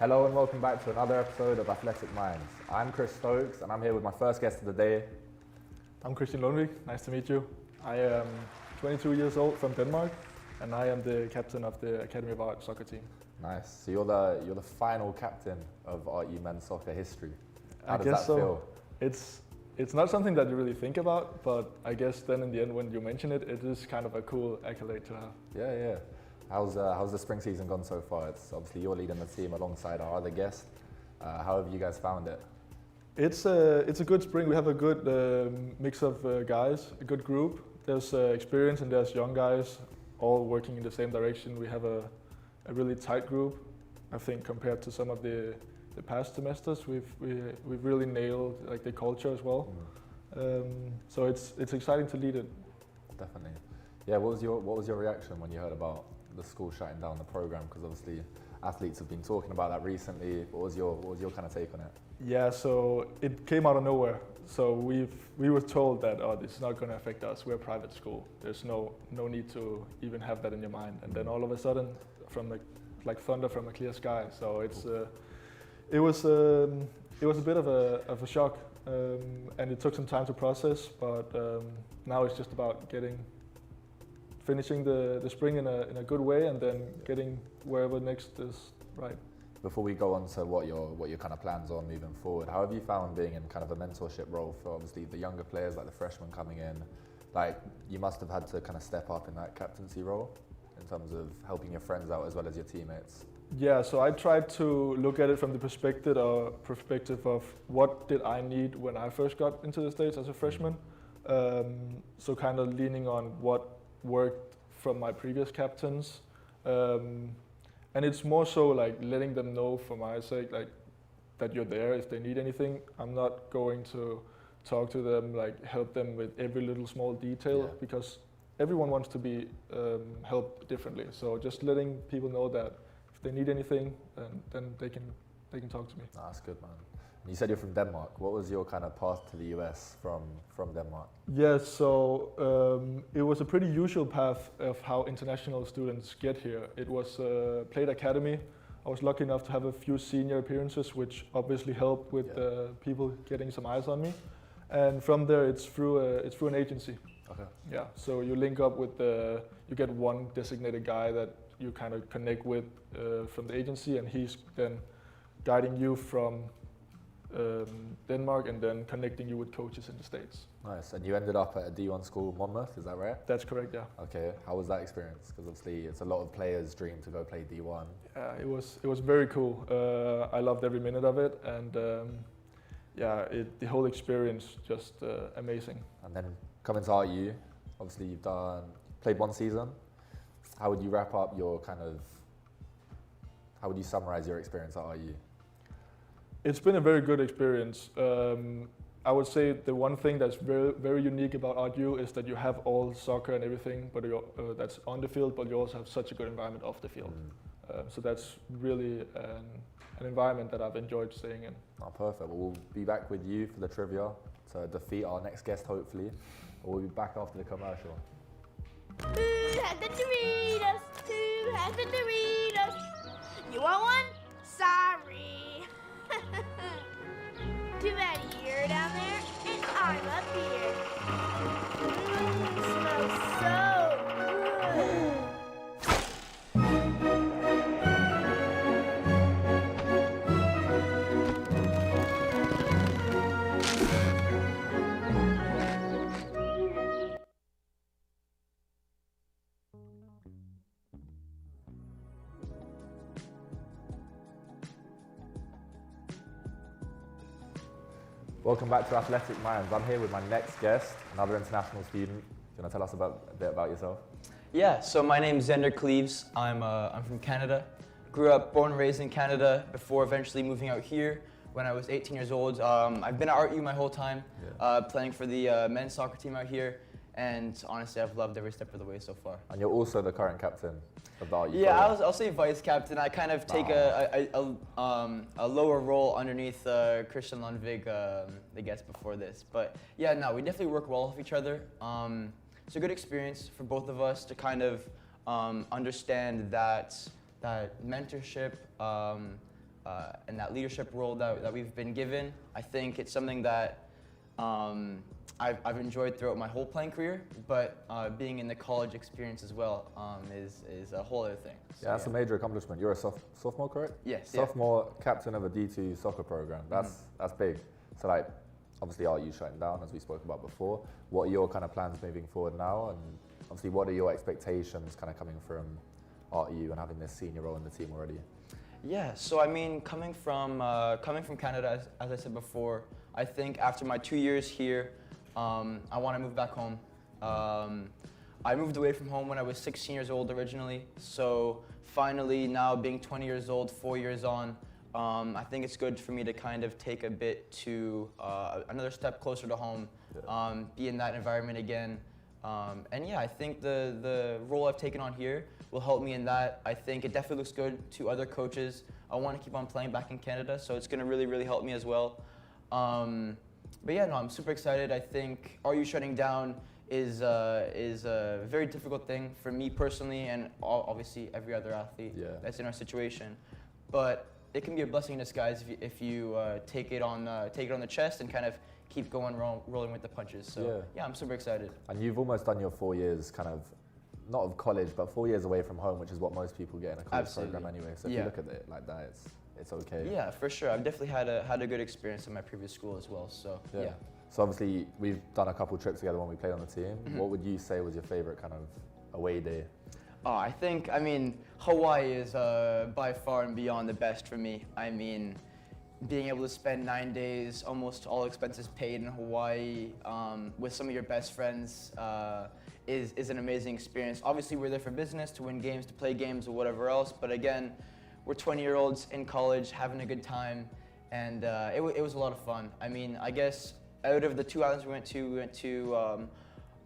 Hello and welcome back to another episode of Athletic Minds. I'm Chris Stokes and I'm here with my first guest of the day. I'm Christian Lundvik, nice to meet you. I am 22 years old from Denmark and I am the captain of the Academy of Art soccer team. Nice. So you're the final captain of RU men's soccer history. How does that feel? It's not something that you really think about, but I guess then in the end when you mention it, it is kind of a cool accolade to have. Yeah. How's the spring season gone so far? It's obviously you're leading the team alongside our other guest. How have you guys found it? It's a good spring. We have a good mix of guys, a good group. There's experience and there's young guys all working in the same direction. We have a really tight group. I think compared to some of the past semesters, we've really nailed like the culture as well. So it's exciting to lead it. Definitely. Yeah. What was your reaction when you heard about the school shutting down the program? Because obviously athletes have been talking about that recently. What was your kind of take on it? Yeah, so it came out of nowhere. So we were told that this is not going to affect us. We're a private school. There's no need to even have that in your mind. And then all of a sudden, from like thunder from a clear sky. So it was a bit of a shock, and it took some time to process. But now it's just about finishing the spring in a good way and then getting wherever next is right. Before we go on to what your kind of plans are moving forward, how have you found being in kind of a mentorship role for obviously the younger players, like the freshmen coming in? Like you must have had to kind of step up in that captaincy role in terms of helping your friends out as well as your teammates. Yeah, so I tried to look at it from the perspective of what did I need when I first got into the States as a freshman. So kind of leaning on what worked from my previous captains, and it's more so like letting them know for my sake, like that you're there if they need anything. I'm not going to talk to them, like help them with every little small detail, because everyone wants to be helped differently. So just letting people know that if they need anything, then they can talk to me. Oh, that's good, man. You said you're from Denmark. What was your kind of path to the US from Denmark? Yeah, so it was a pretty usual path of how international students get here. It was Plate Academy. I was lucky enough to have a few senior appearances, which obviously helped with people getting some eyes on me. And from there, it's through an agency. Okay. Yeah, so you link up with you get one designated guy that you kind of connect with from the agency, and he's then guiding you from Denmark and then connecting you with coaches in the States. Nice. And you ended up at a D1 school, Monmouth, is that right? That's correct, yeah. Okay. How was that experience? Because obviously it's a lot of players' dream to go play D1. Yeah, it was very cool. I loved every minute of it, and the whole experience just amazing. And then coming to RU, obviously you've played one season. How would you wrap up how would you summarize your experience at RU? It's been a very good experience. I would say the one thing that's very, very unique about RU is that you have all soccer and everything, but that's on the field, but you also have such a good environment off the field. So that's really an environment that I've enjoyed staying in. Oh, perfect. Well, we'll be back with you for the trivia to defeat our next guest, hopefully. We'll be back after the commercial. Who had the Doritos? Who had the Doritos? You want one? Sorry. Too bad you're down there and I'm up here. Smells so good. Welcome back to Athletic Minds. I'm here with my next guest, another international student. Do you want to tell us a bit about yourself? Yeah, so my name's Xander Cleves. I'm from Canada. Grew up, born and raised in Canada before eventually moving out here when I was 18 years old. I've been at RU my whole time, playing for the men's soccer team out here. And honestly, I've loved every step of the way so far. And you're also the current captain of the RU. Yeah, I'll say vice captain. I kind of take a lower role underneath Christian Lundvik, the guest before this. But yeah, no, we definitely work well with each other. It's a good experience for both of us to kind of understand that mentorship, and that leadership role that we've been given. I think it's something that I've enjoyed throughout my whole playing career, but being in the college experience as well is a whole other thing. So, Yeah, that's a major accomplishment. You're a sophomore, correct? Yes. Sophomore, captain of a D2 soccer program. That's big. So like, obviously RU shutting down, as we spoke about before. What are your kind of plans moving forward now? And obviously, what are your expectations kind of coming from RU and having this senior role in the team already? Yeah, so I mean, coming from Canada, as I said before, I think after my 2 years here, I want to move back home. I moved away from home when I was 16 years old originally, so finally now being 20 years old, 4 years on, I think it's good for me to kind of take a bit to another step closer to home, be in that environment again. And yeah, I think the role I've taken on here will help me in that. I think it definitely looks good to other coaches. I want to keep on playing back in Canada, so it's going to really, really help me as well. But yeah, no, I'm super excited. I think RU shutting down is a very difficult thing for me personally, and obviously every other athlete that's in our situation. But it can be a blessing in disguise if you take it on the chest and kind of keep going, rolling with the punches. So yeah, I'm super excited. And you've almost done your 4 years kind of, not of college, but 4 years away from home, which is what most people get in a college program anyway. So if you look at it like that, it's okay. Yeah, for sure. I've definitely had a good experience in my previous school as well. So yeah. So obviously we've done a couple trips together when we played on the team. What would you say was your favorite kind of away day? Oh, I mean, Hawaii is by far and beyond the best for me. I mean, being able to spend 9 days, almost all expenses paid in Hawaii, with some of your best friends is an amazing experience. Obviously, we're there for business, to win games, to play games, or whatever else. But again, we're 20-year-olds in college having a good time, and it was a lot of fun. I mean, I guess out of the 2 islands we went to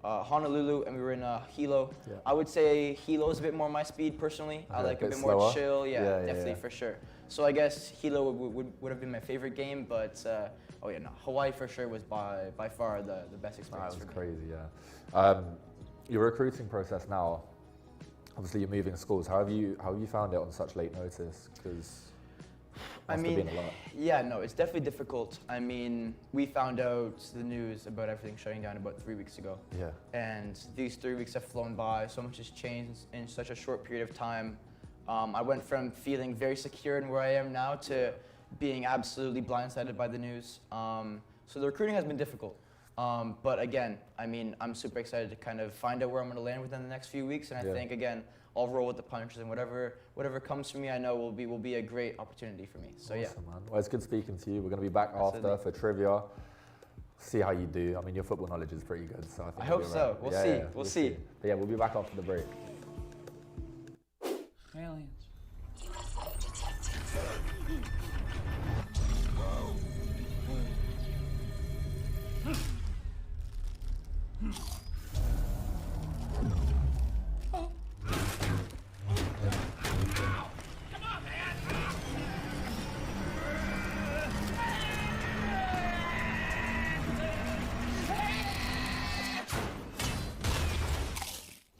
Honolulu and we were in Hilo. Yeah. I would say Hilo is a bit more my speed personally. I like a bit more chill. Yeah, definitely for sure. So I guess Hilo would have been my favorite game, but Hawaii for sure was by far the best experience. That was crazy, yeah. Your recruiting process now, obviously you're moving schools. How have you found it on such late notice? Because I mean, yeah, no, it's definitely difficult. I mean, we found out the news about everything shutting down about 3 weeks ago. Yeah. And these 3 weeks have flown by. So much has changed in such a short period of time. I went from feeling very secure in where I am now to being absolutely blindsided by the news. So the recruiting has been difficult. But again, I mean, I'm super excited to kind of find out where I'm going to land within the next few weeks. And I think, again, I'll roll with the punches, and whatever comes for me, I know will be a great opportunity for me. So awesome, man. Well, it's good speaking to you. We're going to be back after for trivia. See how you do. I mean, your football knowledge is pretty good, so I hope so. We'll see. We'll see. But yeah, we'll be back after the break. Aliens.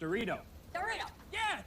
Dorito. Dorito. Yeah.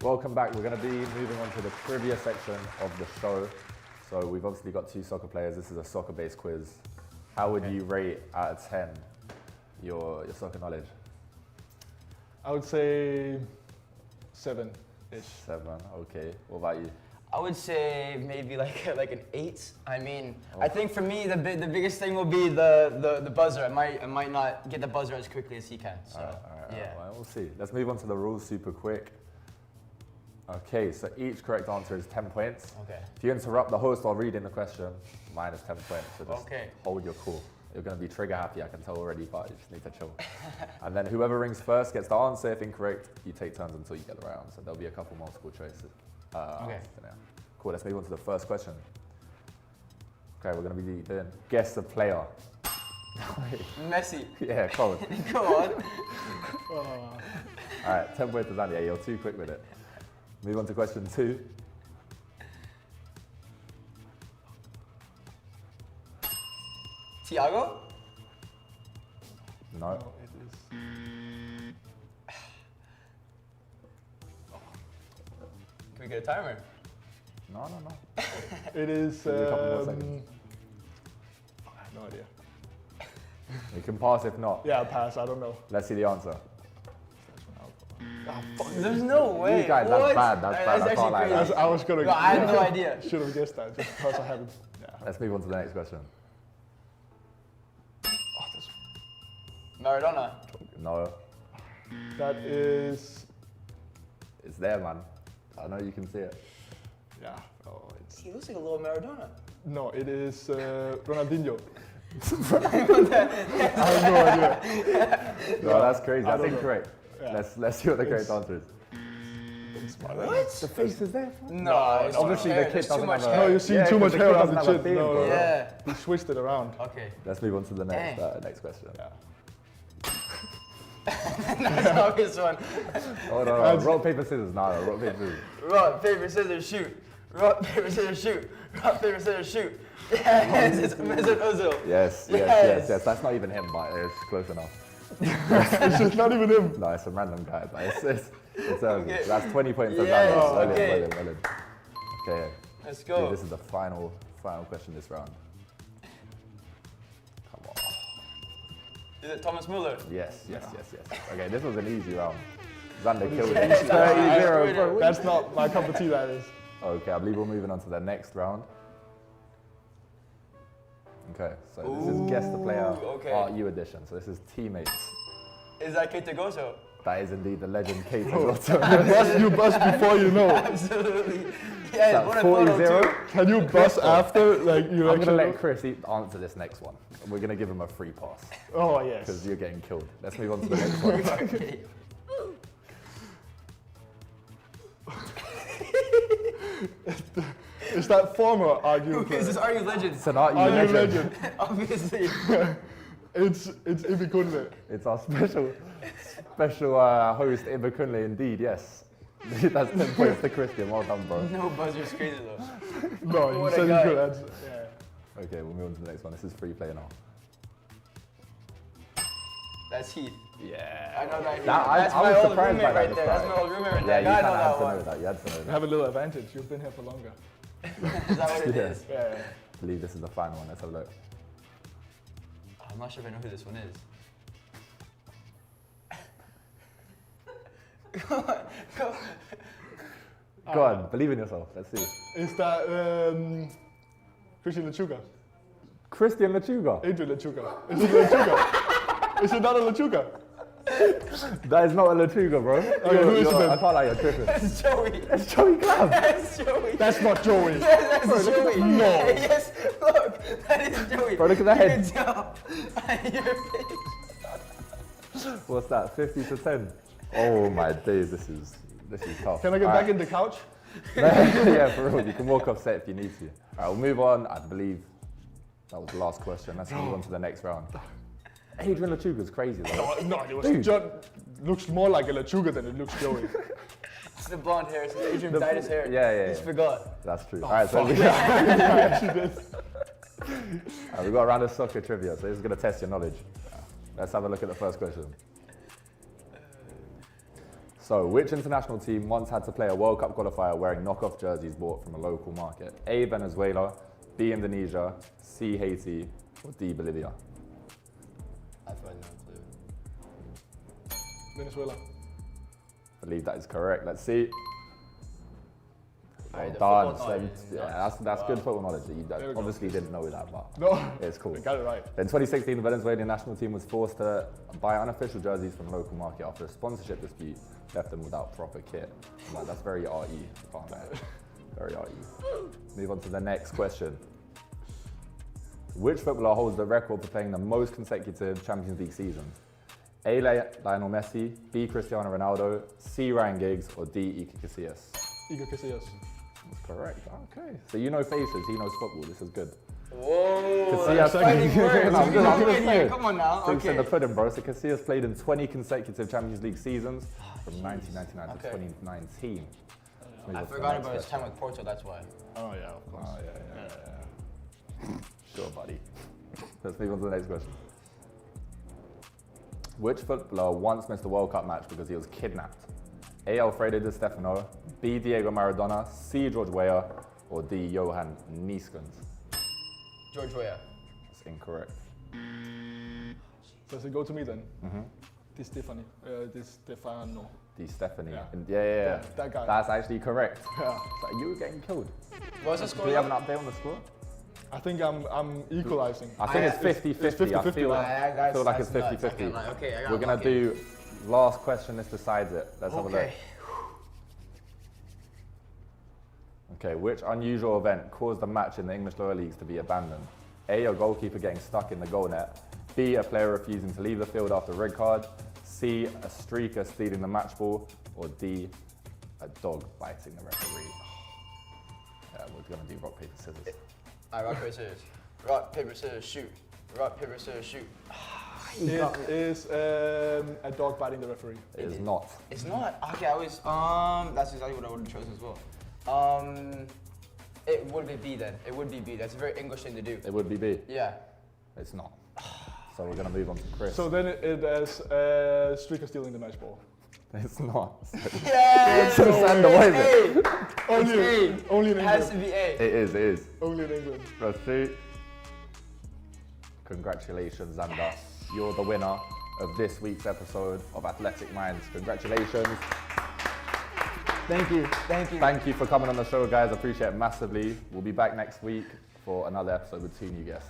Welcome back. We're going to be moving on to the trivia section of the show. So we've obviously got 2 soccer players. This is a soccer-based quiz. How would you rate out of 10 your soccer knowledge? I would say 7-ish. 7. Okay. What about you? I would say maybe like an 8. I mean, I think for me the biggest thing will be the buzzer. I might not get the buzzer as quickly as he can. So All right, yeah. well, we'll see. Let's move on to the rules super quick. Okay, so each correct answer is 10 points. Okay. If you interrupt the host while reading the question, minus 10 points. So just Okay. hold your cool. You're going to be trigger happy, I can tell already, but you just need to chill. And then whoever rings first gets the answer. If incorrect, you take turns until you get the round. So there'll be a couple multiple choices. Okay. Cool, let's move on to the first question. Okay, we're going to be doing guess the player. Messi. Yeah, cold. Go on. Oh. All right, 10 points to Zandy. Yeah, you're too quick with it. Move on to question 2. Thiago? No. No, it is. Can we get a timer? No. It is. Give me a couple more seconds. I have no idea. You can pass if not. Yeah, I'll pass. I don't know. Let's see the answer. There's no way. You guys, What? that's bad. That's bad. I actually can't lie. crazy. I was gonna. No, I had no idea. Should have guessed that just because I haven't. Yeah. Let's move on to the next question. Oh, Maradona. No, that is. it's there, man. I know you can see it. Yeah. Oh, it's. He looks like a little Maradona. No, it is Ronaldinho. I have no idea. No, that's crazy. I That's don't know. incorrect. Yeah. Let's see what the correct It's- answer is. What? The face is there. No, it's Obviously, too the much hair. kid There's too doesn't much have a- hair. No, you see Yeah, too 'cause much the hair kid on the doesn't have a chin. beard, No, bro. no. Yeah. He switched it around. Okay. Let's move on to the next Dang. next question. Yeah. That's the obvious one. Oh no, rock paper scissors. No, rock paper scissors. Rock, paper, scissors, shoot. Rock, paper, scissors, shoot. Rock, paper, scissors, shoot. Yes, it's Mesut Ozil. Yes. That's not even him, but it's close enough. It's just not even him. No, it's a random guy, but it's Okay. that's 20 points. to Yes, Zandy. Well in, okay. well in, well in. Okay. Let's Dude, go. this is the final question this round. Come on. Is it Thomas Muller? Yes. Okay, this was an easy round. Xander killed Yes, it. I 30-0, know. bro. That's not my cup of tea. That is. Okay, I believe we're moving on to the next round. Okay, so this is guess the player okay. RU edition. So this is teammates. Is that Keita Gozo? That is indeed the legend Kate You bust before you know. Absolutely. Yeah, That what a photo 40-0? too. Can you bust after? Like you I'm actually. gonna let Chris answer this next one. We're gonna give him a free pass Oh because yes. you're getting killed. Let's move on to the next one. Okay. Is that former RU Is player? this Are You Legend? It's an RU RU legend. legend. Obviously. It's Ibi Kunle. It's our special host, Iba Kunle, indeed, yes. That's 10 points to Christian. Well done, bro. No buzzer's crazy though. No, you What a said guy. you could answer. Yeah. Okay, we'll move on to the next one. This is free play now. That's Heath. Yeah. I know that. Heath. That- That's I my was old surprised by roommate that right this there. That's time. my old roommate right Yeah, there. you I kind of know had that to one. know that. You had to know You that. have a little advantage. You've been here for longer. Is that what it Yeah. is? Yeah. I believe this is the final one. Let's have a look. I'm not sure if I know who this one is. Go on, go. Go on, believe in yourself. Let's see. Is that Christian Lechuga? Christian Lechuga. Adrian Lechuga. Is it Lechuga? Is it not a Lechuga? That is not a Lechuga, bro. who is it then? I can't lie, you're tripping. That's Joey. It's Joey Club. That's Joey. That's not Joey. Yes, that's Joey. No. Yes, look, that is Joey. Bro, look at that You head. can tell by your face. What's that? 50 to 10. Oh my days, this is tough. Can I get All back right. in the couch? Yeah, for real. You can walk off set if you need to. All right, we'll move on. I believe that was the last question. Let's move on to the next round. Adrian Lechuga's crazy though. No, it was Dude. John. Looks more like a Lechuga than it looks Joey. It's the blonde hair. It's Adrian dyed his hair. Yeah. Just forgot. That's true. All right, so we've got a round of soccer trivia, so this is going to test your knowledge. Let's have a look at the first question. So, which international team once had to play a World Cup qualifier wearing knockoff jerseys bought from a local market? A. Venezuela, B. Indonesia, C. Haiti, or D. Bolivia? I've got no clue. Venezuela. I believe that is correct. Let's see. Well the done. football knowledge is That's good football knowledge. You There we go. obviously didn't know that, but No, it's cool. I got it right. In 2016, the Venezuelan national team was forced to buy unofficial jerseys from the local market after a sponsorship dispute left them without proper kit. I'm like, that's very RE. I can't lie. Very RE. Move on to the next question. Which footballer holds the record for playing the most consecutive Champions League seasons? A. Lionel Messi, B. Cristiano Ronaldo, C. Ryan Giggs, or D. Iker Casillas? Iker Casillas. That's correct. Okay. So you know faces, he knows football. This is good. Whoa, Casillas that's fighting words. I'm just Here. saying. Come on now. Proof's in Okay. the pudding, bro. So Casillas played in 20 consecutive Champions League seasons from 1999 to Okay. 2019. Move I on to the forgot next about his question. time with Porto, that's why. Oh yeah, of course. Oh, yeah. Sure, buddy. Let's move on to the next question. Which footballer once missed a World Cup match because he was kidnapped? A. Alfredo Di Stefano, B. Diego Maradona, C. George Weah, or D. Johan Neeskens? George Weah. That's incorrect. Does it go to me then? Mm-hmm. Di Stefano. Di Stephanie. Yeah. Yeah. That guy. That's actually correct. Yeah. So you were getting killed. What's the Do score? we have an update on the score? I think I'm equalizing. I think it's 50-50. it's 50-50 I feel now. like it's That's nuts. 50-50. Okay, I got We're gonna do last question. This decides it. Let's have a look. Okay. Okay, which unusual event caused the match in the English lower leagues to be abandoned? A, a goalkeeper getting stuck in the goal net. B, a player refusing to leave the field after a red card. C, a streaker stealing the match ball. Or D, a dog biting the referee. Yeah, we're gonna do rock, paper, scissors. Rock, paper, scissors. Rock, paper, scissors, shoot. Rock, paper, scissors, shoot. It is a dog biting the referee. It is not. It's not. Okay, I was. That's exactly what I would have chosen as well. It would be B then. It would be B. That's a very English thing to do. It would be B. Yeah. It's not. So we're gonna move on to Chris. So then it is streaker stealing the match ball. It's not. Yeah. It's Sander, what is it? Only in It has England. to be A. It is. Only in England. Let's see. Congratulations, Xander. You're the winner of this week's episode of Athletic Minds. Congratulations. Thank you. Thank you. Thank you for coming on the show, guys. I appreciate it massively. We'll be back next week for another episode with 2 new guests.